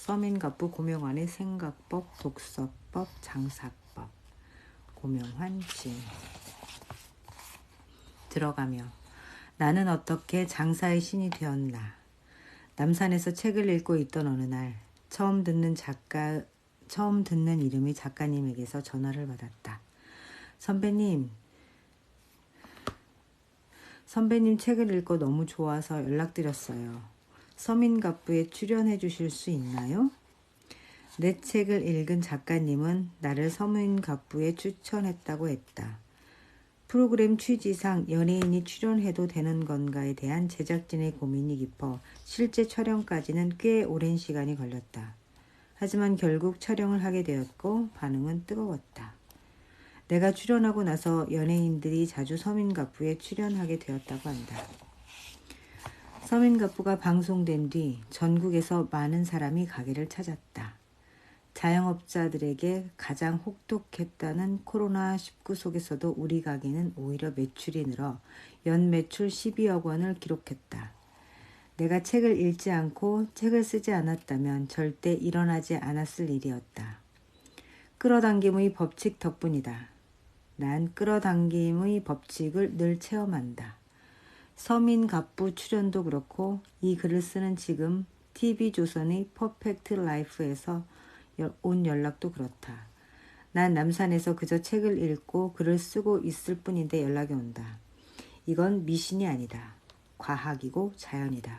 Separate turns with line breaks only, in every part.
서민갑부 고명환의 생각법, 독서법, 장사법. 고명환 진. 들어가며 나는 어떻게 장사의 신이 되었나. 남산에서 책을 읽고 있던 어느 날 처음 듣는 이름이 작가님에게서 전화를 받았다. 선배님 책을 읽고 너무 좋아서 연락드렸어요. 서민갑부에 출연해 주실 수 있나요? 내 책을 읽은 작가님은 나를 서민갑부에 추천했다고 했다. 프로그램 취지상 연예인이 출연해도 되는 건가에 대한 제작진의 고민이 깊어 실제 촬영까지는 꽤 오랜 시간이 걸렸다. 하지만 결국 촬영을 하게 되었고 반응은 뜨거웠다. 내가 출연하고 나서 연예인들이 자주 서민갑부에 출연하게 되었다고 한다. 서민갑부가 방송된 뒤 전국에서 많은 사람이 가게를 찾았다. 자영업자들에게 가장 혹독했다는 코로나19 속에서도 우리 가게는 오히려 매출이 늘어 연매출 12억 원을 기록했다. 내가 책을 읽지 않고 책을 쓰지 않았다면 절대 일어나지 않았을 일이었다. 끌어당김의 법칙 덕분이다. 난 끌어당김의 법칙을 늘 체험한다. 서민갑부 출연도 그렇고 이 글을 쓰는 지금 TV조선의 퍼펙트 라이프에서 온 연락도 그렇다. 난 남산에서 그저 책을 읽고 글을 쓰고 있을 뿐인데 연락이 온다. 이건 미신이 아니다. 과학이고 자연이다.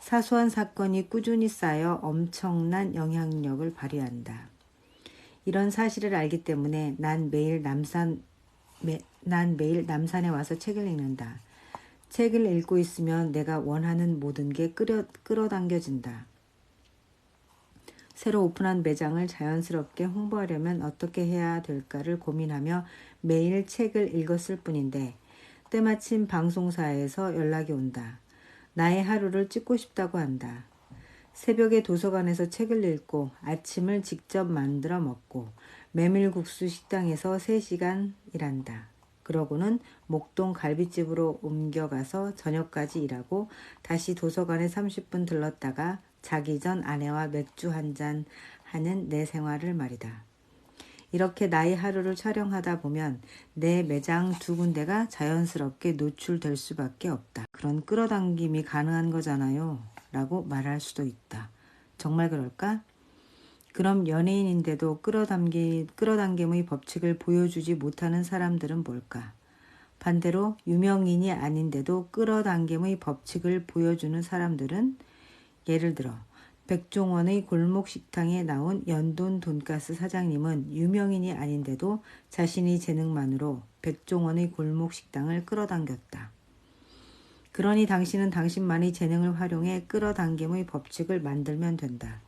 사소한 사건이 꾸준히 쌓여 엄청난 영향력을 발휘한다. 이런 사실을 알기 때문에 난 매일 남산에 와서 책을 읽는다. 책을 읽고 있으면 내가 원하는 모든 게 끌어당겨진다. 새로 오픈한 매장을 자연스럽게 홍보하려면 어떻게 해야 될까를 고민하며 매일 책을 읽었을 뿐인데 때마침 방송사에서 연락이 온다. 나의 하루를 찍고 싶다고 한다. 새벽에 도서관에서 책을 읽고 아침을 직접 만들어 먹고 메밀국수 식당에서 3시간 일한다. 그러고는 목동 갈비집으로 옮겨가서 저녁까지 일하고 다시 도서관에 30분 들렀다가 자기 전 아내와 맥주 한잔 하는 내 생활을 말이다. 이렇게 나의 하루를 촬영하다 보면 내 매장 2군데가 자연스럽게 노출될 수밖에 없다. 그런 끌어당김이 가능한 거잖아요. 라고 말할 수도 있다. 정말 그럴까? 그럼 연예인인데도 끌어당김의 법칙을 보여주지 못하는 사람들은 뭘까? 반대로 유명인이 아닌데도 끌어당김의 법칙을 보여주는 사람들은 예를 들어 백종원의 골목식당에 나온 연돈 돈가스 사장님은 유명인이 아닌데도 자신의 재능만으로 백종원의 골목식당을 끌어당겼다. 그러니 당신은 당신만의 재능을 활용해 끌어당김의 법칙을 만들면 된다.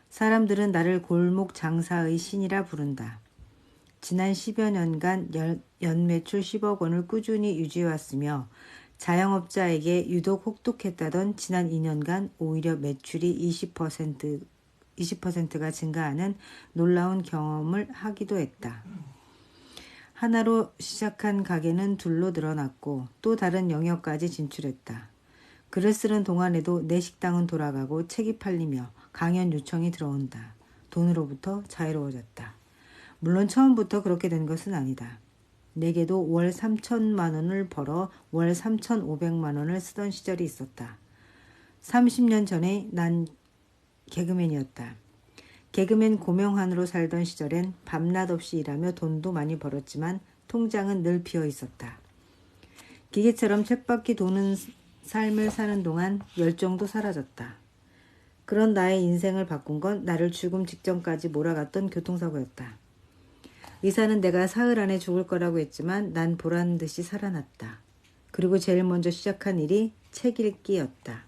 사람들은 나를 골목 장사의 신이라 부른다. 지난 10여 년간 연매출 10억 원을 꾸준히 유지해왔으며 자영업자에게 유독 혹독했다던 지난 2년간 오히려 매출이 20%가 증가하는 놀라운 경험을 하기도 했다. 하나로 시작한 가게는 둘로 늘어났고 또 다른 영역까지 진출했다. 글을 쓰는 동안에도 내 식당은 돌아가고 책이 팔리며 강연 요청이 들어온다. 돈으로부터 자유로워졌다. 물론 처음부터 그렇게 된 것은 아니다. 내게도 월 3천만 원을 벌어 월 3,500만 원을 쓰던 시절이 있었다. 30년 전에 난 개그맨이었다. 개그맨 고명환으로 살던 시절엔 밤낮 없이 일하며 돈도 많이 벌었지만 통장은 늘 비어 있었다. 기계처럼 쳇바퀴 도는 삶을 사는 동안 열정도 사라졌다. 그런 나의 인생을 바꾼 건 나를 죽음 직전까지 몰아갔던 교통사고였다. 의사는 내가 사흘 안에 죽을 거라고 했지만 난 보란듯이 살아났다. 그리고 제일 먼저 시작한 일이 책 읽기였다.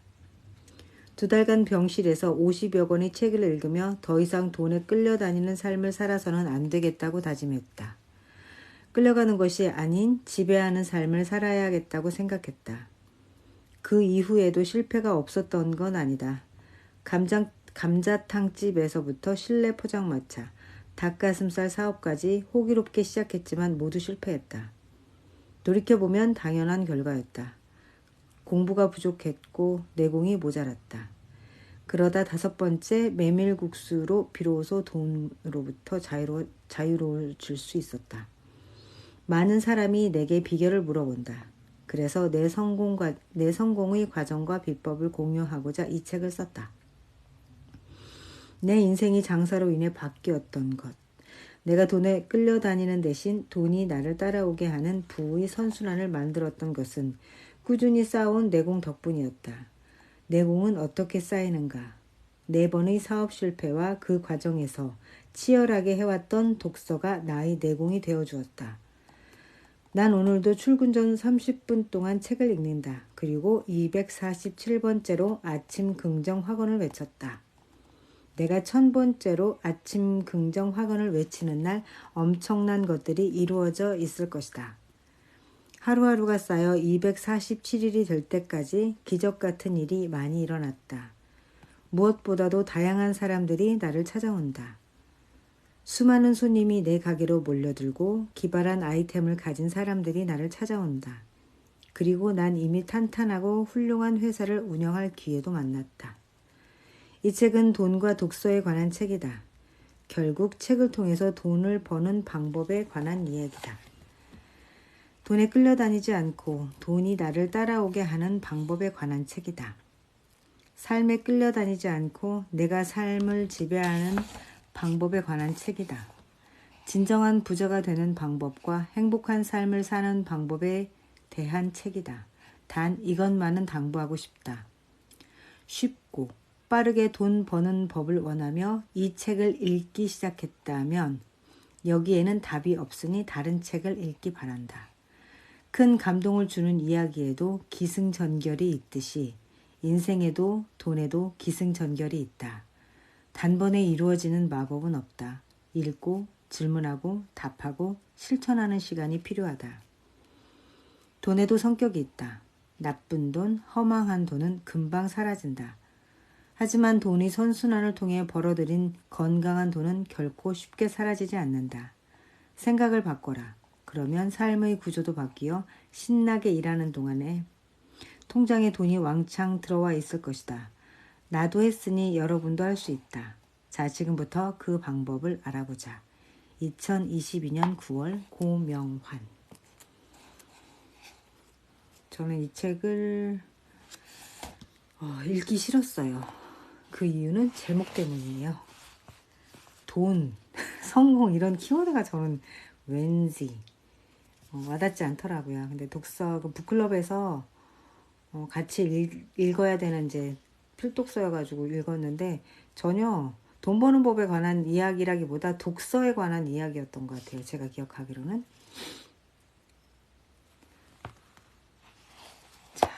2달간 병실에서 50여 권의 책을 읽으며 더 이상 돈에 끌려다니는 삶을 살아서는 안 되겠다고 다짐했다. 끌려가는 것이 아닌 지배하는 삶을 살아야겠다고 생각했다. 그 이후에도 실패가 없었던 건 아니다. 감자탕집에서부터 실내 포장마차, 닭가슴살 사업까지 호기롭게 시작했지만 모두 실패했다. 돌이켜보면 당연한 결과였다. 공부가 부족했고 내공이 모자랐다. 그러다 5번째 메밀국수로 비로소 돈으로부터 자유로워질 수 있었다. 많은 사람이 내게 비결을 물어본다. 그래서 내 성공의 과정과 비법을 공유하고자 이 책을 썼다. 내 인생이 장사로 인해 바뀌었던 것. 내가 돈에 끌려다니는 대신 돈이 나를 따라오게 하는 부의 선순환을 만들었던 것은 꾸준히 쌓아온 내공 덕분이었다. 내공은 어떻게 쌓이는가? 4번의 사업 실패와 그 과정에서 치열하게 해왔던 독서가 나의 내공이 되어주었다. 난 오늘도 출근 전 30분 동안 책을 읽는다. 그리고 247번째로 아침 긍정 확언을 외쳤다. 내가 1000번째로 아침 긍정 확언을 외치는 날 엄청난 것들이 이루어져 있을 것이다. 하루하루가 쌓여 247일이 될 때까지 기적 같은 일이 많이 일어났다. 무엇보다도 다양한 사람들이 나를 찾아온다. 수많은 손님이 내 가게로 몰려들고 기발한 아이템을 가진 사람들이 나를 찾아온다. 그리고 난 이미 탄탄하고 훌륭한 회사를 운영할 기회도 만났다. 이 책은 돈과 독서에 관한 책이다. 결국 책을 통해서 돈을 버는 방법에 관한 이야기다. 돈에 끌려다니지 않고 돈이 나를 따라오게 하는 방법에 관한 책이다. 삶에 끌려다니지 않고 내가 삶을 지배하는 방법에 관한 책이다. 진정한 부자가 되는 방법과 행복한 삶을 사는 방법에 대한 책이다. 단 이것만은 당부하고 싶다. 쉽고 빠르게 돈 버는 법을 원하며 이 책을 읽기 시작했다면 여기에는 답이 없으니 다른 책을 읽기 바란다. 큰 감동을 주는 이야기에도 기승전결이 있듯이 인생에도 돈에도 기승전결이 있다. 단번에 이루어지는 마법은 없다. 읽고 질문하고 답하고 실천하는 시간이 필요하다. 돈에도 성격이 있다. 나쁜 돈, 허망한 돈은 금방 사라진다. 하지만 돈이 선순환을 통해 벌어들인 건강한 돈은 결코 쉽게 사라지지 않는다. 생각을 바꿔라. 그러면 삶의 구조도 바뀌어 신나게 일하는 동안에 통장에 돈이 왕창 들어와 있을 것이다. 나도 했으니 여러분도 할 수 있다. 자, 지금부터 그 방법을 알아보자. 2022년 9월 고명환. 저는 이 책을 읽기 싫었어요. 그 이유는 제목 때문이에요. 돈, 성공 이런 키워드가 저는 왠지 와닿지 않더라고요. 근데 독서 그 북클럽에서 같이 읽어야 되는 이제 필독서여가지고 읽었는데 전혀 돈 버는 법에 관한 이야기라기보다 독서에 관한 이야기였던 것 같아요. 제가 기억하기로는. 자,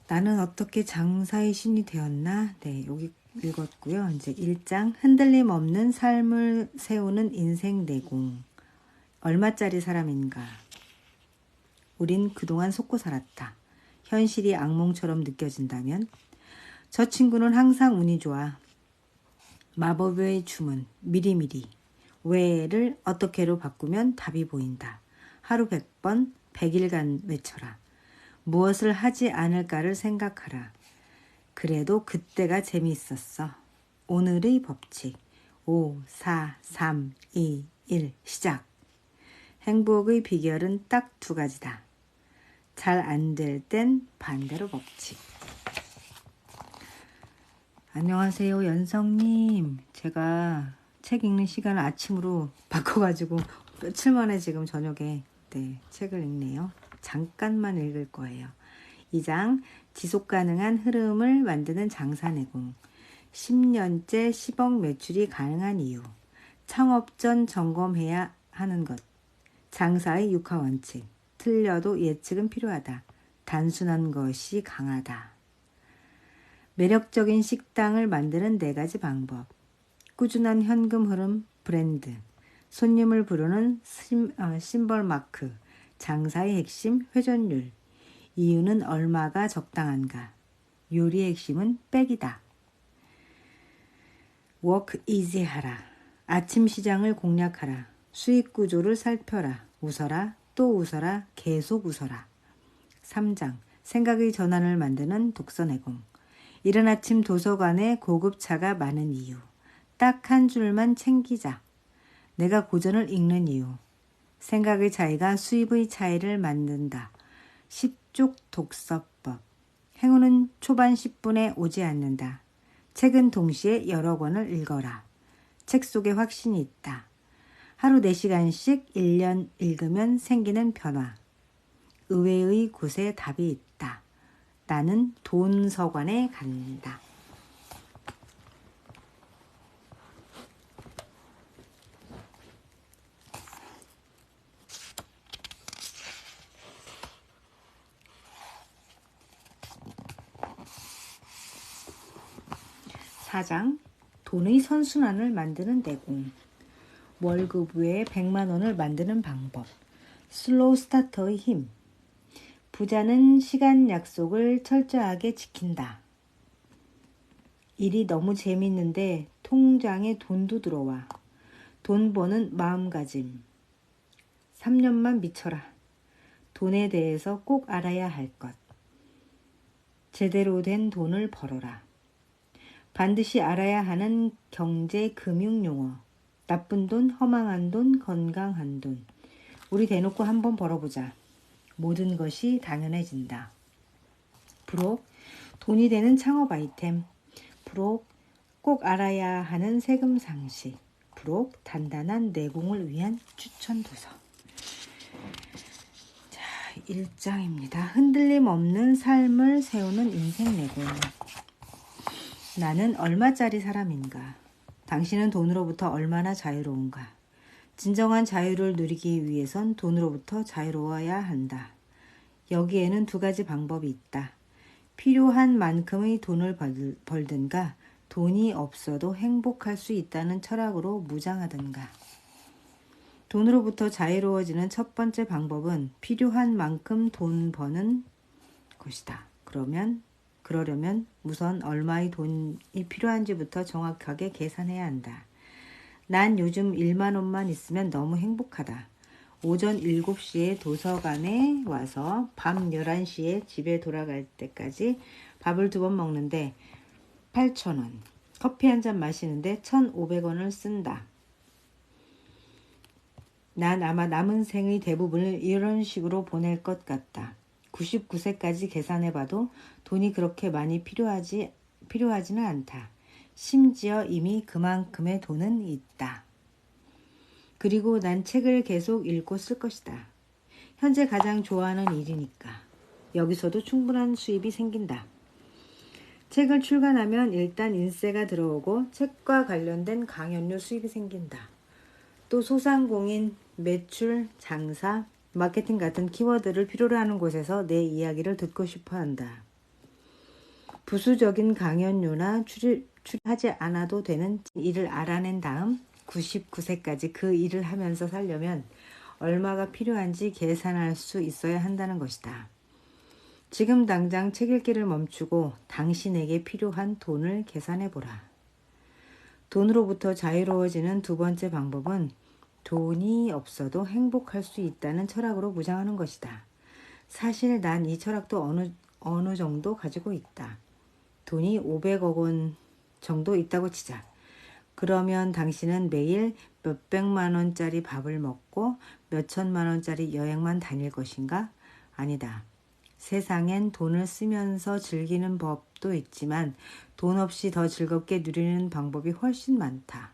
나는 어떻게 장사의 신이 되었나? 네, 여기 읽었고요. 이제 1장 흔들림 없는 삶을 세우는 인생 내공. 얼마짜리 사람인가? 우린 그동안 속고 살았다. 현실이 악몽처럼 느껴진다면 저 친구는 항상 운이 좋아. 마법의 주문 미리미리 왜를 어떻게로 바꾸면 답이 보인다. 하루 100번 100일간 외쳐라. 무엇을 하지 않을까를 생각하라. 그래도 그때가 재미있었어. 오늘의 법칙 5, 4, 3, 2, 1 시작. 행복의 비결은 딱 2가지다. 잘 안 될 땐 반대로 법칙. 안녕하세요, 연성님. 제가 책 읽는 시간을 아침으로 바꿔가지고 며칠 만에 지금 저녁에 책을 읽네요. 잠깐만 읽을 거예요. 2장 지속 가능한 흐름을 만드는 장사 내공. 10년째 10억 매출이 가능한 이유. 창업 전 점검해야 하는 것. 장사의 6화 원칙. 틀려도 예측은 필요하다. 단순한 것이 강하다. 매력적인 식당을 만드는 4가지 방법. 꾸준한 현금 흐름 브랜드. 손님을 부르는 심벌 마크. 장사의 핵심 회전율. 이유는 얼마가 적당한가. 요리의 핵심은 백이다. 워크 이지 하라. 아침 시장을 공략하라. 수익 구조를 살펴라. 웃어라. 또 웃어라. 계속 웃어라. 3장 생각의 전환을 만드는 독서 내공. 이른 아침 도서관에 고급차가 많은 이유. 딱 한 줄만 챙기자. 내가 고전을 읽는 이유. 생각의 차이가 수입의 차이를 만든다. 10쪽 독서법. 행운은 초반 10분에 오지 않는다. 책은 동시에 여러 권을 읽어라. 책 속에 확신이 있다. 하루 4시간씩 1년 읽으면 생기는 변화. 의외의 곳에 답이 있다. 나는 돈서관에 간다. 사장, 돈의 선순환을 만드는 내공. 월급 외에 100만 원을 만드는 방법. 슬로우 스타터의 힘. 부자는 시간 약속을 철저하게 지킨다. 일이 너무 재밌는데 통장에 돈도 들어와. 돈 버는 마음가짐. 3년만 미쳐라. 돈에 대해서 꼭 알아야 할 것. 제대로 된 돈을 벌어라. 반드시 알아야 하는 경제 금융 용어. 나쁜 돈, 허망한 돈, 건강한 돈. 우리 대놓고 한번 벌어보자. 모든 것이 당연해진다. 부록, 돈이 되는 창업 아이템. 부록, 꼭 알아야 하는 세금 상식. 부록, 단단한 내공을 위한 추천 도서. 자, 1장입니다. 흔들림 없는 삶을 세우는 인생 내공. 나는 얼마짜리 사람인가? 당신은 돈으로부터 얼마나 자유로운가? 진정한 자유를 누리기 위해선 돈으로부터 자유로워야 한다. 여기에는 2가지 방법이 있다. 필요한 만큼의 돈을 벌든가 돈이 없어도 행복할 수 있다는 철학으로 무장하든가. 돈으로부터 자유로워지는 첫 번째 방법은 필요한 만큼 돈 버는 것이다. 그러려면 우선 얼마의 돈이 필요한지부터 정확하게 계산해야 한다. 난 요즘 1만 원만 있으면 너무 행복하다. 오전 7시에 도서관에 와서 밤 11시에 집에 돌아갈 때까지 밥을 2번 먹는데 8,000원. 커피 한 잔 마시는데 1,500원을 쓴다. 난 아마 남은 생의 대부분을 이런 식으로 보낼 것 같다. 99세까지 계산해봐도 돈이 그렇게 많이 필요하지는 않다. 심지어 이미 그만큼의 돈은 있다. 그리고 난 책을 계속 읽고 쓸 것이다. 현재 가장 좋아하는 일이니까. 여기서도 충분한 수입이 생긴다. 책을 출간하면 일단 인세가 들어오고 책과 관련된 강연료 수입이 생긴다. 또 소상공인, 매출, 장사, 마케팅 같은 키워드를 필요로 하는 곳에서 내 이야기를 듣고 싶어 한다. 부수적인 강연료나 출연하지 않아도 되는 일을 알아낸 다음 99세까지 그 일을 하면서 살려면 얼마가 필요한지 계산할 수 있어야 한다는 것이다. 지금 당장 책 읽기를 멈추고 당신에게 필요한 돈을 계산해보라. 돈으로부터 자유로워지는 2번째 방법은 돈이 없어도 행복할 수 있다는 철학으로 무장하는 것이다. 사실 난 이 철학도 어느 정도 가지고 있다. 돈이 500억 원 정도 있다고 치자. 그러면 당신은 매일 몇백만 원짜리 밥을 먹고 몇천만 원짜리 여행만 다닐 것인가? 아니다. 세상엔 돈을 쓰면서 즐기는 법도 있지만 돈 없이 더 즐겁게 누리는 방법이 훨씬 많다.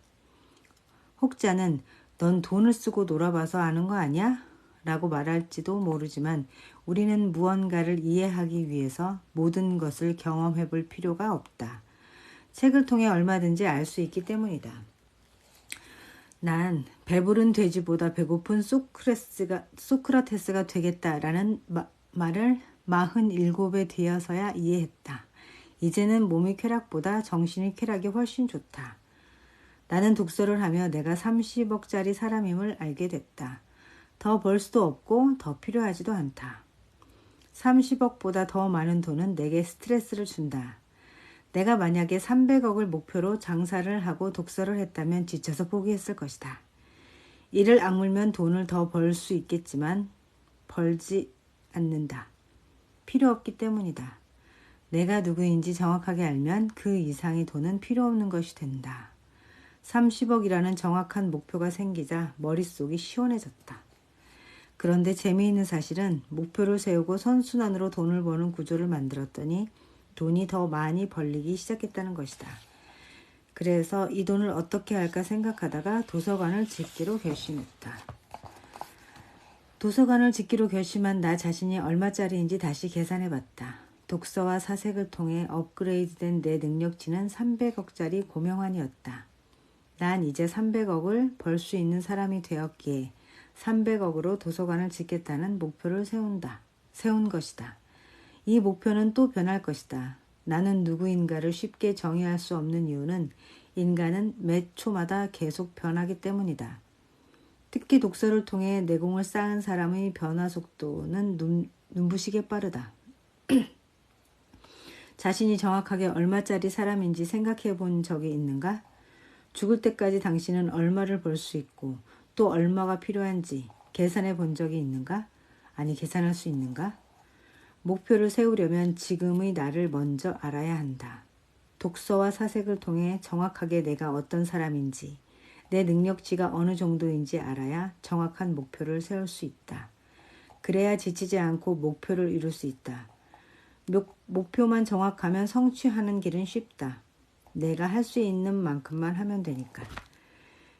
혹자는 넌 돈을 쓰고 놀아봐서 아는 거 아니야? 라고 말할지도 모르지만 우리는 무언가를 이해하기 위해서 모든 것을 경험해 볼 필요가 없다. 책을 통해 얼마든지 알 수 있기 때문이다. 난 배부른 돼지보다 배고픈 소크라테스가 되겠다라는 말을 47에 되어서야 이해했다. 이제는 몸의 쾌락보다 정신의 쾌락이 훨씬 좋다. 나는 독서를 하며 내가 30억짜리 사람임을 알게 됐다. 더 벌 수도 없고 더 필요하지도 않다. 30억보다 더 많은 돈은 내게 스트레스를 준다. 내가 만약에 300억을 목표로 장사를 하고 독서를 했다면 지쳐서 포기했을 것이다. 이를 악물면 돈을 더 벌 수 있겠지만 벌지 않는다. 필요 없기 때문이다. 내가 누구인지 정확하게 알면 그 이상의 돈은 필요 없는 것이 된다. 30억이라는 정확한 목표가 생기자 머릿속이 시원해졌다. 그런데 재미있는 사실은 목표를 세우고 선순환으로 돈을 버는 구조를 만들었더니 돈이 더 많이 벌리기 시작했다는 것이다. 그래서 이 돈을 어떻게 할까 생각하다가 도서관을 짓기로 결심했다. 도서관을 짓기로 결심한 나 자신이 얼마짜리인지 다시 계산해봤다. 독서와 사색을 통해 업그레이드된 내 능력치는 300억짜리 고명환이었다. 난 이제 300억을 벌 수 있는 사람이 되었기에 300억으로 도서관을 짓겠다는 목표를 세운 것이다. 이 목표는 또 변할 것이다. 나는 누구인가를 쉽게 정의할 수 없는 이유는 인간은 매 초마다 계속 변하기 때문이다. 특히 독서를 통해 내공을 쌓은 사람의 변화 속도는 눈부시게 빠르다. 자신이 정확하게 얼마짜리 사람인지 생각해 본 적이 있는가? 죽을 때까지 당신은 얼마를 벌 수 있고 또 얼마가 필요한지 계산해 본 적이 있는가? 아니, 계산할 수 있는가? 목표를 세우려면 지금의 나를 먼저 알아야 한다. 독서와 사색을 통해 정확하게 내가 어떤 사람인지, 내 능력치가 어느 정도인지 알아야 정확한 목표를 세울 수 있다. 그래야 지치지 않고 목표를 이룰 수 있다. 목표만 정확하면 성취하는 길은 쉽다. 내가 할 수 있는 만큼만 하면 되니까.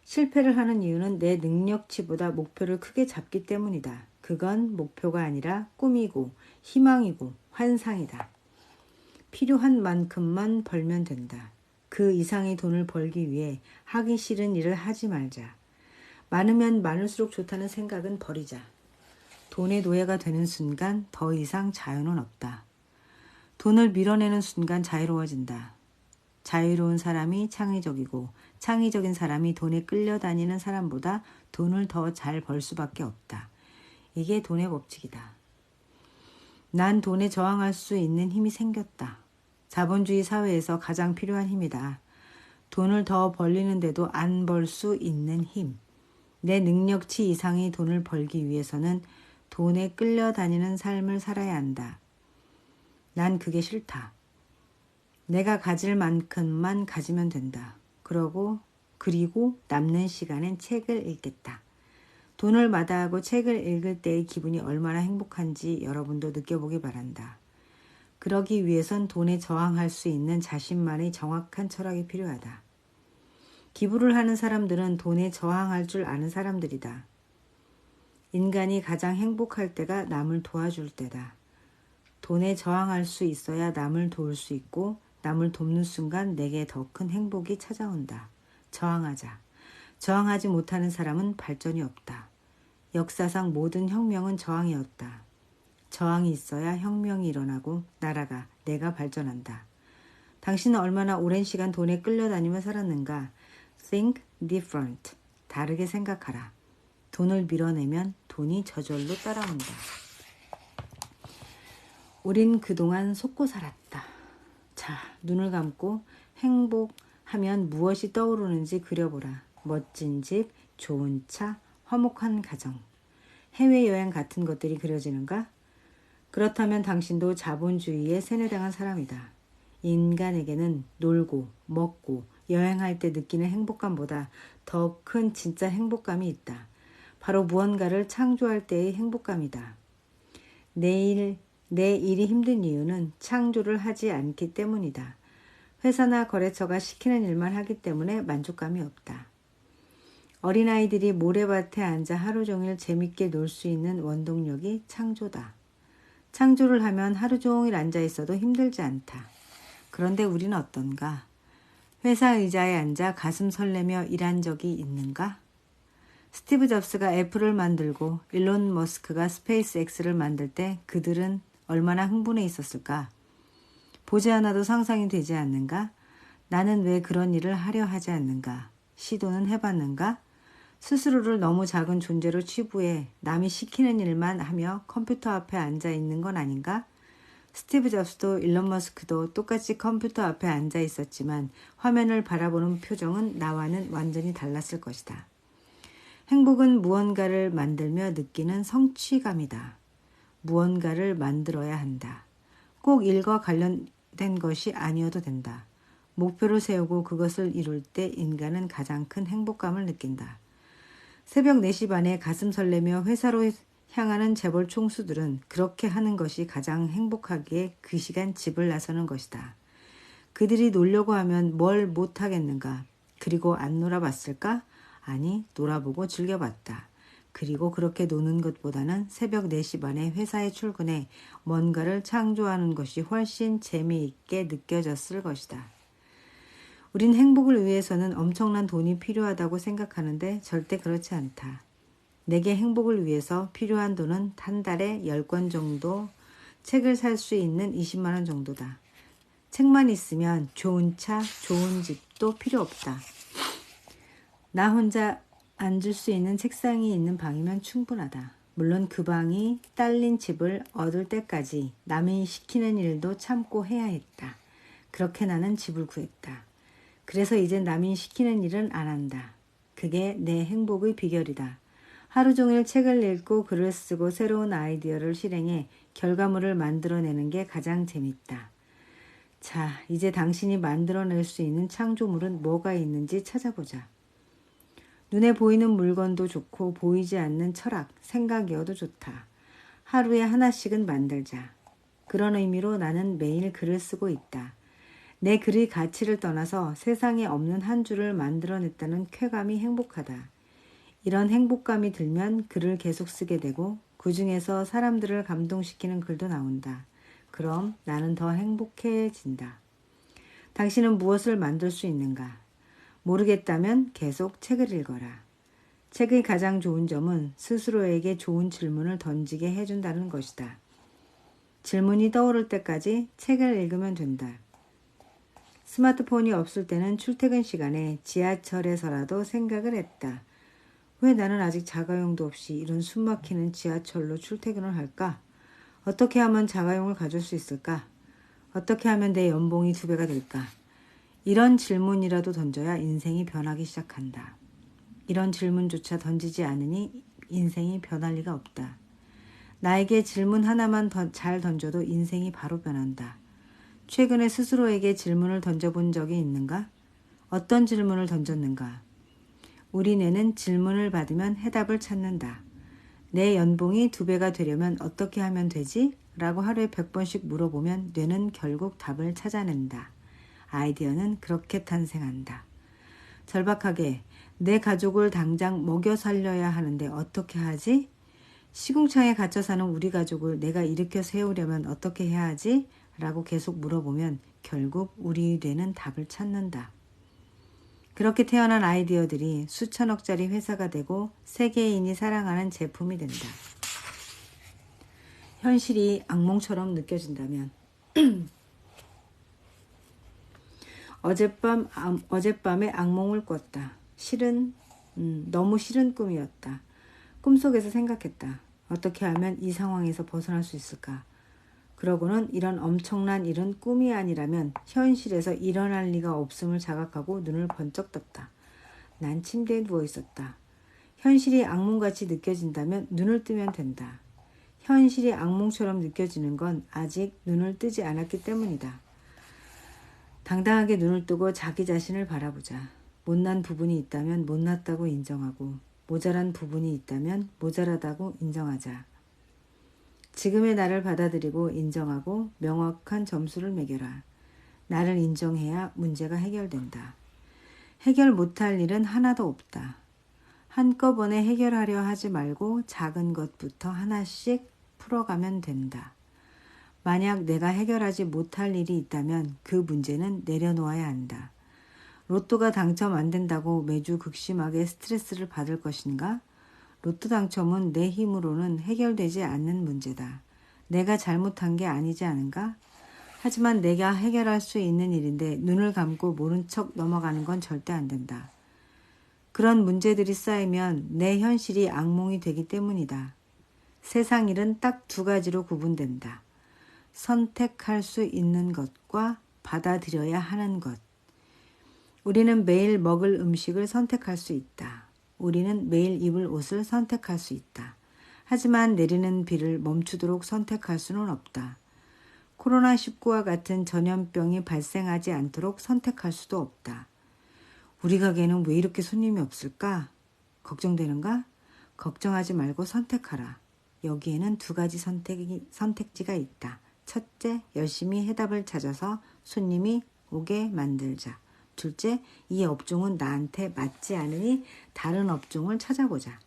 실패를 하는 이유는 내 능력치보다 목표를 크게 잡기 때문이다. 그건 목표가 아니라 꿈이고 희망이고 환상이다. 필요한 만큼만 벌면 된다. 그 이상의 돈을 벌기 위해 하기 싫은 일을 하지 말자. 많으면 많을수록 좋다는 생각은 버리자. 돈의 노예가 되는 순간 더 이상 자유는 없다. 돈을 밀어내는 순간 자유로워진다. 자유로운 사람이 창의적이고 창의적인 사람이 돈에 끌려다니는 사람보다 돈을 더 잘 벌 수밖에 없다. 이게 돈의 법칙이다. 난 돈에 저항할 수 있는 힘이 생겼다. 자본주의 사회에서 가장 필요한 힘이다. 돈을 더 벌리는데도 안 벌 수 있는 힘. 내 능력치 이상의 돈을 벌기 위해서는 돈에 끌려다니는 삶을 살아야 한다. 난 그게 싫다. 내가 가질 만큼만 가지면 된다. 그리고 남는 시간엔 책을 읽겠다. 돈을 마다하고 책을 읽을 때의 기분이 얼마나 행복한지 여러분도 느껴보기 바란다. 그러기 위해선 돈에 저항할 수 있는 자신만의 정확한 철학이 필요하다. 기부를 하는 사람들은 돈에 저항할 줄 아는 사람들이다. 인간이 가장 행복할 때가 남을 도와줄 때다. 돈에 저항할 수 있어야 남을 도울 수 있고 남을 돕는 순간 내게 더 큰 행복이 찾아온다. 저항하자. 저항하지 못하는 사람은 발전이 없다. 역사상 모든 혁명은 저항이었다. 저항이 있어야 혁명이 일어나고 나라가, 내가 발전한다. 당신은 얼마나 오랜 시간 돈에 끌려다니며 살았는가? Think different. 다르게 생각하라. 돈을 밀어내면 돈이 저절로 따라온다. 우린 그동안 속고 살았다. 자, 눈을 감고 행복하면 무엇이 떠오르는지 그려보라. 멋진 집, 좋은 차, 화목한 가정. 해외여행 같은 것들이 그려지는가? 그렇다면 당신도 자본주의에 세뇌당한 사람이다. 인간에게는 놀고, 먹고, 여행할 때 느끼는 행복감보다 더 큰 진짜 행복감이 있다. 바로 무언가를 창조할 때의 행복감이다. 내 일이 힘든 이유는 창조를 하지 않기 때문이다. 회사나 거래처가 시키는 일만 하기 때문에 만족감이 없다. 어린아이들이 모래밭에 앉아 하루 종일 재밌게 놀 수 있는 원동력이 창조다. 창조를 하면 하루 종일 앉아 있어도 힘들지 않다. 그런데 우리는 어떤가? 회사 의자에 앉아 가슴 설레며 일한 적이 있는가? 스티브 잡스가 애플을 만들고 일론 머스크가 스페이스X를 만들 때 그들은 얼마나 흥분해 있었을까? 보지 않아도 상상이 되지 않는가? 나는 왜 그런 일을 하려 하지 않는가? 시도는 해봤는가? 스스로를 너무 작은 존재로 치부해 남이 시키는 일만 하며 컴퓨터 앞에 앉아 있는 건 아닌가? 스티브 잡스도 일론 머스크도 똑같이 컴퓨터 앞에 앉아 있었지만 화면을 바라보는 표정은 나와는 완전히 달랐을 것이다. 행복은 무언가를 만들며 느끼는 성취감이다. 무언가를 만들어야 한다. 꼭 일과 것이 아니어도 된다. 목표를 세우고 그것을 이룰 때 인간은 가장 큰 행복감을 느낀다. 새벽 4시 반에 가슴 설레며 회사로 향하는 재벌 총수들은 그렇게 하는 것이 가장 행복하기에 그 시간 집을 나서는 것이다. 그들이 놀려고 하면 뭘 못하겠는가? 그리고 안 놀아봤을까? 아니, 놀아보고 즐겨봤다. 그리고 그렇게 노는 것보다는 새벽 4시 반에 회사에 출근해 뭔가를 창조하는 것이 훨씬 재미있게 느껴졌을 것이다. 우린 행복을 위해서는 엄청난 돈이 필요하다고 생각하는데 절대 그렇지 않다. 내게 행복을 위해서 필요한 돈은 한 달에 10권 정도 책을 살 수 있는 20만 원 정도다. 책만 있으면 좋은 차, 좋은 집도 필요 없다. 나 혼자 앉을 수 있는 책상이 있는 방이면 충분하다. 물론 그 방이 딸린 집을 얻을 때까지 남이 시키는 일도 참고 해야 했다. 그렇게 나는 집을 구했다. 그래서 이제 남이 시키는 일은 안 한다. 그게 내 행복의 비결이다. 하루 종일 책을 읽고 글을 쓰고 새로운 아이디어를 실행해 결과물을 만들어내는 게 가장 재밌다. 자, 이제 당신이 만들어낼 수 있는 창조물은 뭐가 있는지 찾아보자. 눈에 보이는 물건도 좋고 보이지 않는 철학, 생각이어도 좋다. 하루에 하나씩은 만들자. 그런 의미로 나는 매일 글을 쓰고 있다. 내 글의 가치를 떠나서 세상에 없는 한 줄을 만들어냈다는 쾌감이 행복하다. 이런 행복감이 들면 글을 계속 쓰게 되고 그 중에서 사람들을 감동시키는 글도 나온다. 그럼 나는 더 행복해진다. 당신은 무엇을 만들 수 있는가? 모르겠다면 계속 책을 읽어라. 책의 가장 좋은 점은 스스로에게 좋은 질문을 던지게 해준다는 것이다. 질문이 떠오를 때까지 책을 읽으면 된다. 스마트폰이 없을 때는 출퇴근 시간에 지하철에서라도 생각을 했다. 왜 나는 아직 자가용도 없이 이런 숨막히는 지하철로 출퇴근을 할까? 어떻게 하면 자가용을 가질 수 있을까? 어떻게 하면 내 연봉이 2배가 될까? 이런 질문이라도 던져야 인생이 변하기 시작한다. 이런 질문조차 던지지 않으니 인생이 변할 리가 없다. 나에게 질문 하나만 잘 던져도 인생이 바로 변한다. 최근에 스스로에게 질문을 던져본 적이 있는가? 어떤 질문을 던졌는가? 우리 뇌는 질문을 받으면 해답을 찾는다. 내 연봉이 2배가 되려면 어떻게 하면 되지? 라고 하루에 100번씩 물어보면 뇌는 결국 답을 찾아낸다. 아이디어는 그렇게 탄생한다. 절박하게 내 가족을 당장 먹여 살려야 하는데 어떻게 하지? 시궁창에 갇혀 사는 우리 가족을 내가 일으켜 세우려면 어떻게 해야 하지? 라고 계속 물어보면 결국 우리 뇌는 답을 찾는다. 그렇게 태어난 아이디어들이 수천억짜리 회사가 되고 세계인이 사랑하는 제품이 된다. 현실이 악몽처럼 느껴진다면 어젯밤에 악몽을 꿨다. 너무 싫은 꿈이었다. 꿈속에서 생각했다. 어떻게 하면 이 상황에서 벗어날 수 있을까? 그러고는 이런 엄청난 일은 꿈이 아니라면 현실에서 일어날 리가 없음을 자각하고 눈을 번쩍 떴다. 난 침대에 누워 있었다. 현실이 악몽같이 느껴진다면 눈을 뜨면 된다. 현실이 악몽처럼 느껴지는 건 아직 눈을 뜨지 않았기 때문이다. 당당하게 눈을 뜨고 자기 자신을 바라보자. 못난 부분이 있다면 못났다고 인정하고 모자란 부분이 있다면 모자라다고 인정하자. 지금의 나를 받아들이고 인정하고 명확한 점수를 매겨라. 나를 인정해야 문제가 해결된다. 해결 못할 일은 하나도 없다. 한꺼번에 해결하려 하지 말고 작은 것부터 하나씩 풀어가면 된다. 만약 내가 해결하지 못할 일이 있다면 그 문제는 내려놓아야 한다. 로또가 당첨 안 된다고 매주 극심하게 스트레스를 받을 것인가? 로또 당첨은 내 힘으로는 해결되지 않는 문제다. 내가 잘못한 게 아니지 않은가? 하지만 내가 해결할 수 있는 일인데 눈을 감고 모른 척 넘어가는 건 절대 안 된다. 그런 문제들이 쌓이면 내 현실이 악몽이 되기 때문이다. 세상 일은 딱 2가지로 구분된다. 선택할 수 있는 것과 받아들여야 하는 것. 우리는 매일 먹을 음식을 선택할 수 있다. 우리는 매일 입을 옷을 선택할 수 있다. 하지만 내리는 비를 멈추도록 선택할 수는 없다. 코로나19와 같은 전염병이 발생하지 않도록 선택할 수도 없다. 우리 가게는 왜 이렇게 손님이 없을까? 걱정되는가? 걱정하지 말고 선택하라. 여기에는 두 가지 선택지가 있다. 첫째, 열심히 해답을 찾아서 손님이 오게 만들자. 둘째, 이 업종은 나한테 맞지 않으니 다른 업종을 찾아보자.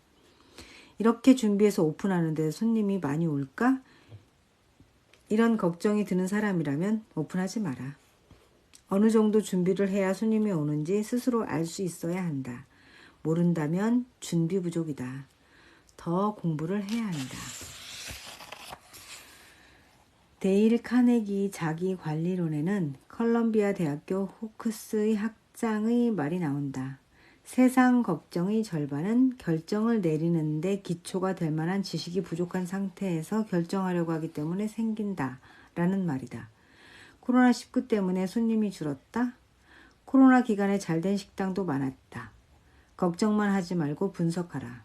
이렇게 준비해서 오픈하는데 손님이 많이 올까? 이런 걱정이 드는 사람이라면 오픈하지 마라. 어느 정도 준비를 해야 손님이 오는지 스스로 알 수 있어야 한다. 모른다면 준비 부족이다. 더 공부를 해야 한다. 데일 카네기 자기관리론에는 컬럼비아 대학교 호크스의 학장의 말이 나온다. 세상 걱정의 절반은 결정을 내리는데 기초가 될 만한 지식이 부족한 상태에서 결정하려고 하기 때문에 생긴다. 라는 말이다. 코로나19 때문에 손님이 줄었다. 코로나 기간에 잘된 식당도 많았다. 걱정만 하지 말고 분석하라.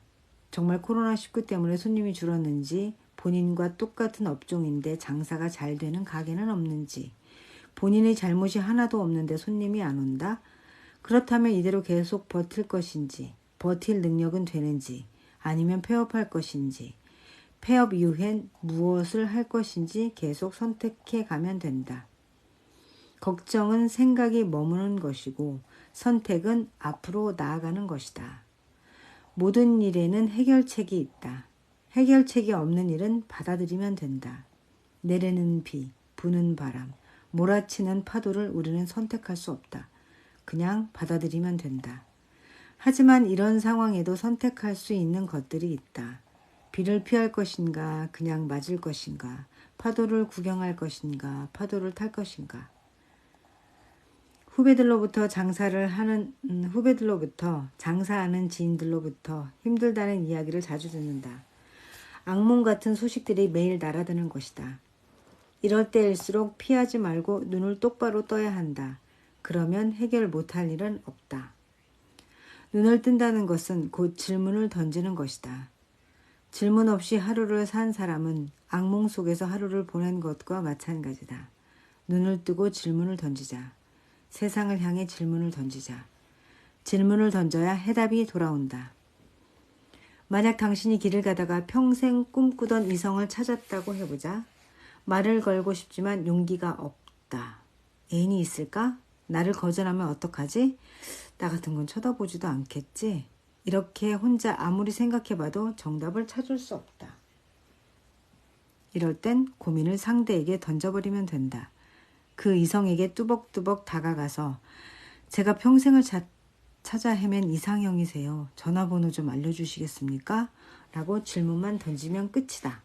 정말 코로나19 때문에 손님이 줄었는지, 본인과 똑같은 업종인데 장사가 잘 되는 가게는 없는지, 본인의 잘못이 하나도 없는데 손님이 안 온다? 그렇다면 이대로 계속 버틸 것인지, 버틸 능력은 되는지, 아니면 폐업할 것인지, 폐업 이후엔 무엇을 할 것인지 계속 선택해 가면 된다. 걱정은 생각이 머무는 것이고 선택은 앞으로 나아가는 것이다. 모든 일에는 해결책이 있다. 해결책이 없는 일은 받아들이면 된다. 내리는 비, 부는 바람, 몰아치는 파도를 우리는 선택할 수 없다. 그냥 받아들이면 된다. 하지만 이런 상황에도 선택할 수 있는 것들이 있다. 비를 피할 것인가, 그냥 맞을 것인가, 파도를 구경할 것인가, 파도를 탈 것인가. 후배들로부터 장사하는 지인들로부터 힘들다는 이야기를 자주 듣는다. 악몽 같은 소식들이 매일 날아드는 것이다. 이럴 때일수록 피하지 말고 눈을 똑바로 떠야 한다. 그러면 해결 못할 일은 없다. 눈을 뜬다는 것은 곧 질문을 던지는 것이다. 질문 없이 하루를 산 사람은 악몽 속에서 하루를 보낸 것과 마찬가지다. 눈을 뜨고 질문을 던지자. 세상을 향해 질문을 던지자. 질문을 던져야 해답이 돌아온다. 만약 당신이 길을 가다가 평생 꿈꾸던 이성을 찾았다고 해보자. 말을 걸고 싶지만 용기가 없다. 애인이 있을까? 나를 거절하면 어떡하지? 나 같은 건 쳐다보지도 않겠지? 이렇게 혼자 아무리 생각해봐도 정답을 찾을 수 없다. 이럴 땐 고민을 상대에게 던져버리면 된다. 그 이성에게 뚜벅뚜벅 다가가서 제가 평생을 찾아 헤맨 이상형이세요. 전화번호 좀 알려주시겠습니까? 라고 질문만 던지면 끝이다.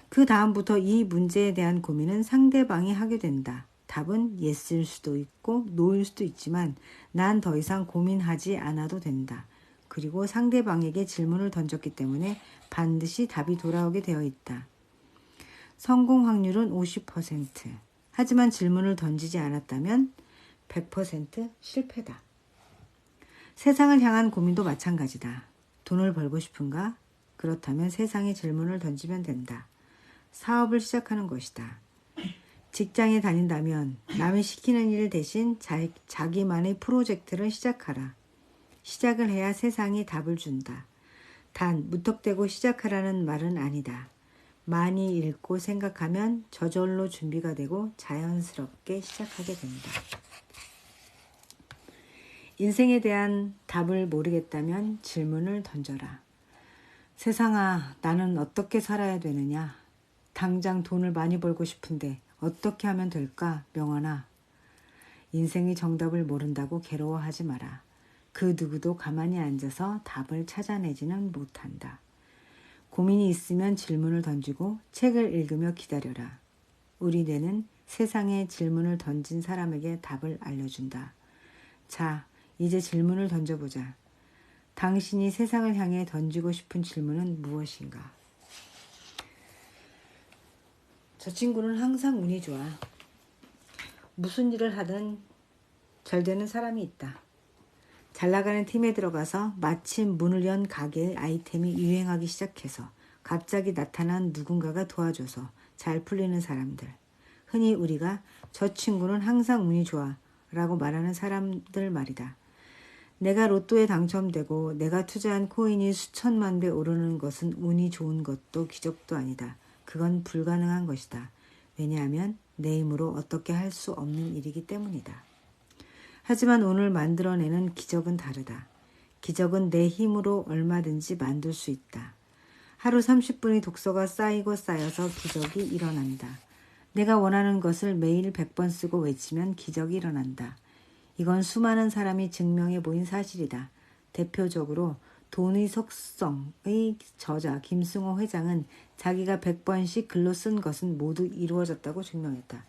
그 다음부터 이 문제에 대한 고민은 상대방이 하게 된다. 답은 yes일 수도 있고 no일 수도 있지만 난 더 이상 고민하지 않아도 된다. 그리고 상대방에게 질문을 던졌기 때문에 반드시 답이 돌아오게 되어 있다. 성공 확률은 50%. 하지만 질문을 던지지 않았다면 100% 실패다. 세상을 향한 고민도 마찬가지다. 돈을 벌고 싶은가? 그렇다면 세상에 질문을 던지면 된다. 사업을 시작하는 것이다. 직장에 다닌다면 남이 시키는 일 대신 자기만의 프로젝트를 시작하라. 시작을 해야 세상이 답을 준다. 단 무턱대고 시작하라는 말은 아니다. 많이 읽고 생각하면 저절로 준비가 되고 자연스럽게 시작하게 된다. 인생에 대한 답을 모르겠다면 질문을 던져라. 세상아, 나는 어떻게 살아야 되느냐? 당장 돈을 많이 벌고 싶은데 어떻게 하면 될까, 명언아? 인생의 정답을 모른다고 괴로워하지 마라. 그 누구도 가만히 앉아서 답을 찾아내지는 못한다. 고민이 있으면 질문을 던지고 책을 읽으며 기다려라. 우리 뇌는 세상에 질문을 던진 사람에게 답을 알려준다. 자, 이제 질문을 던져보자. 당신이 세상을 향해 던지고 싶은 질문은 무엇인가? 저 친구는 항상 운이 좋아. 무슨 일을 하든 잘 되는 사람이 있다. 잘 나가는 팀에 들어가서 마침 문을 연 가게의 아이템이 유행하기 시작해서 갑자기 나타난 누군가가 도와줘서 잘 풀리는 사람들. 흔히 우리가 저 친구는 항상 운이 좋아 라고 말하는 사람들 말이다. 내가 로또에 당첨되고 내가 투자한 코인이 수천만 배 오르는 것은 운이 좋은 것도 기적도 아니다. 그건 불가능한 것이다. 왜냐하면 내 힘으로 어떻게 할 수 없는 일이기 때문이다. 하지만 운을 만들어내는 기적은 다르다. 기적은 내 힘으로 얼마든지 만들 수 있다. 하루 30분의 독서가 쌓이고 쌓여서 기적이 일어난다. 내가 원하는 것을 매일 100번 쓰고 외치면 기적이 일어난다. 이건 수많은 사람이 증명해 보인 사실이다. 대표적으로 돈의 속성의 저자 김승호 회장은 자기가 100번씩 글로 쓴 것은 모두 이루어졌다고 증명했다.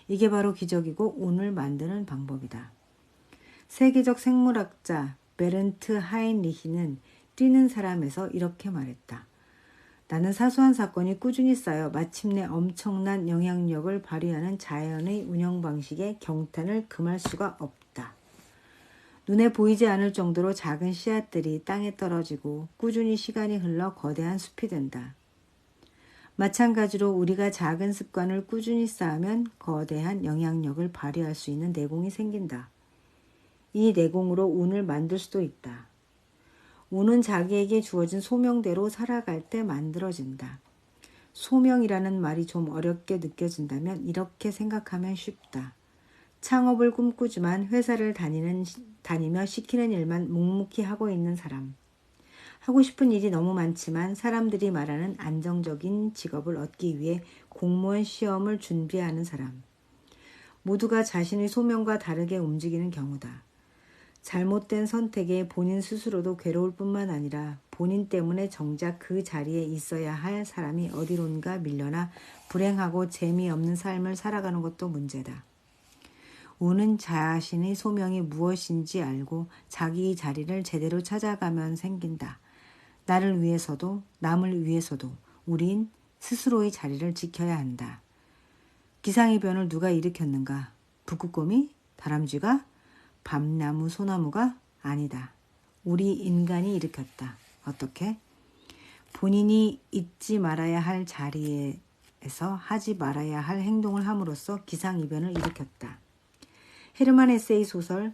이게 바로 기적이고 운을 만드는 방법이다. 세계적 생물학자 베른트 하인리히는 뛰는 사람에서 이렇게 말했다. 나는 사소한 사건이 꾸준히 쌓여 마침내 엄청난 영향력을 발휘하는 자연의 운영 방식에 경탄을 금할 수가 없다. 눈에 보이지 않을 정도로 작은 씨앗들이 땅에 떨어지고 꾸준히 시간이 흘러 거대한 숲이 된다. 마찬가지로 우리가 작은 습관을 꾸준히 쌓으면 거대한 영향력을 발휘할 수 있는 내공이 생긴다. 이 내공으로 운을 만들 수도 있다. 운은 자기에게 주어진 소명대로 살아갈 때 만들어진다. 소명이라는 말이 좀 어렵게 느껴진다면 이렇게 생각하면 쉽다. 창업을 꿈꾸지만 회사를 다니며 시키는 일만 묵묵히 하고 있는 사람. 하고 싶은 일이 너무 많지만 사람들이 말하는 안정적인 직업을 얻기 위해 공무원 시험을 준비하는 사람. 모두가 자신의 소명과 다르게 움직이는 경우다. 잘못된 선택에 본인 스스로도 괴로울 뿐만 아니라 본인 때문에 정작 그 자리에 있어야 할 사람이 어디론가 밀려나 불행하고 재미없는 삶을 살아가는 것도 문제다. 운은 자신의 소명이 무엇인지 알고 자기 자리를 제대로 찾아가면 생긴다. 나를 위해서도 남을 위해서도 우린 스스로의 자리를 지켜야 한다. 기상이변을 누가 일으켰는가? 북극곰이? 다람쥐가? 밤나무, 소나무가? 아니다. 우리 인간이 일으켰다. 어떻게? 본인이 잊지 말아야 할 자리에서 하지 말아야 할 행동을 함으로써 기상이변을 일으켰다. 헤르만 헤세의 소설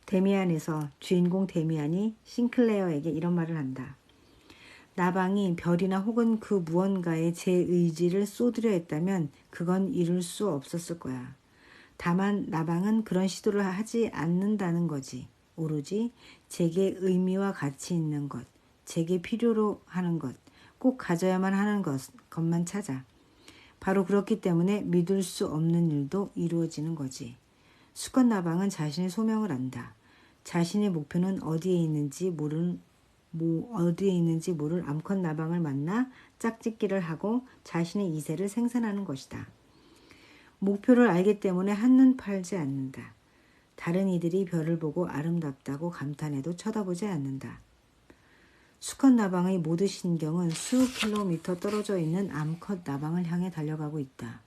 데미안에서 주인공 데미안이 싱클레어에게 이런 말을 한다. 나방이 별이나 혹은 그 무언가에 제 의지를 쏟으려 했다면 그건 이룰 수 없었을 거야. 다만 나방은 그런 시도를 하지 않는다는 거지. 오로지 제게 의미와 가치 있는 것, 제게 필요로 하는 것, 꼭 가져야만 하는 것만 찾아. 바로 그렇기 때문에 믿을 수 없는 일도 이루어지는 거지. 수컷 나방은 자신의 소명을 안다. 자신의 목표는 어디에 있는지 모를 암컷 나방을 만나 짝짓기를 하고 자신의 이세를 생산하는 것이다. 목표를 알기 때문에 한눈 팔지 않는다. 다른 이들이 별을 보고 아름답다고 감탄해도 쳐다보지 않는다. 수컷 나방의 모든 신경은 수십 킬로미터 떨어져 있는 암컷 나방을 향해 달려가고 있다.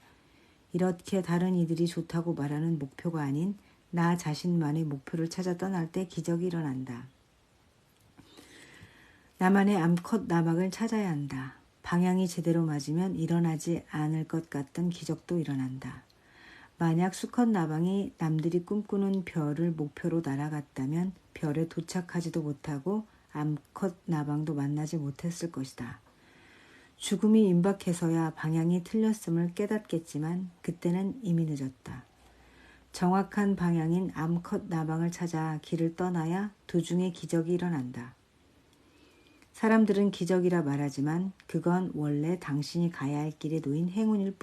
이렇게 다른 이들이 좋다고 말하는 목표가 아닌 나 자신만의 목표를 찾아 떠날 때 기적이 일어난다. 나만의 암컷 나방을 찾아야 한다. 방향이 제대로 맞으면 일어나지 않을 것 같던 기적도 일어난다. 만약 수컷 나방이 남들이 꿈꾸는 별을 목표로 날아갔다면 별에 도착하지도 못하고 암컷 나방도 만나지 못했을 것이다. 죽음이 임박해서야 방향이 틀렸음을 깨닫겠지만 그때는 이미 늦었다. 정확한 방향인 암컷 나방을 찾아 길을 떠나야 도중에 기적이 일어난다. 사람들은 기적이라 말하지만 그건 원래 당신이 가야 할 길에 놓인 행운일 뿐이다.